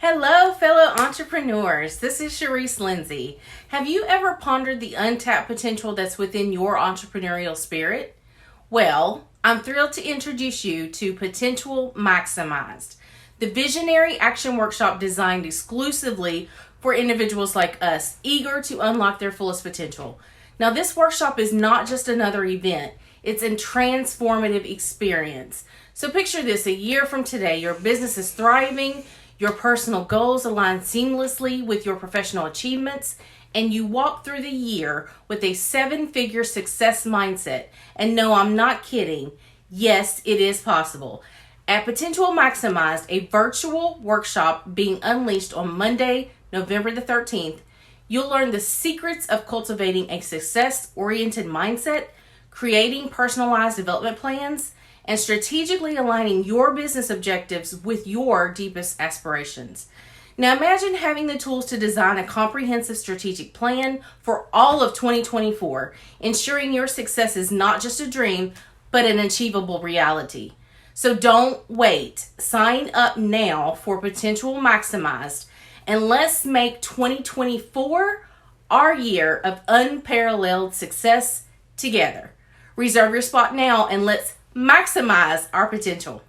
Hello, fellow entrepreneurs. This is Sharice Lindsay. Have you ever pondered the untapped potential that's within your entrepreneurial spirit? Well, I'm thrilled to introduce you to Potential Maximized, the visionary action workshop designed exclusively for individuals like us, eager to unlock their fullest potential. Now, this workshop is not just another event. It's a transformative experience. So picture this: a year from today, your business is thriving, your personal goals align seamlessly with your professional achievements, and you walk through the year with a 7-figure success mindset. And no, I'm not kidding. Yes, it is possible. At Potential Maximized, a virtual workshop being unleashed on Monday, November the 13th, you'll learn the secrets of cultivating a success-oriented mindset, creating personalized development plans, and strategically aligning your business objectives with your deepest aspirations. Now imagine having the tools to design a comprehensive strategic plan for all of 2024, ensuring your success is not just a dream, but an achievable reality. So don't wait. Sign up now for Potential Maximized, and let's make 2024 our year of unparalleled success together. Reserve your spot now and let's maximize our potential.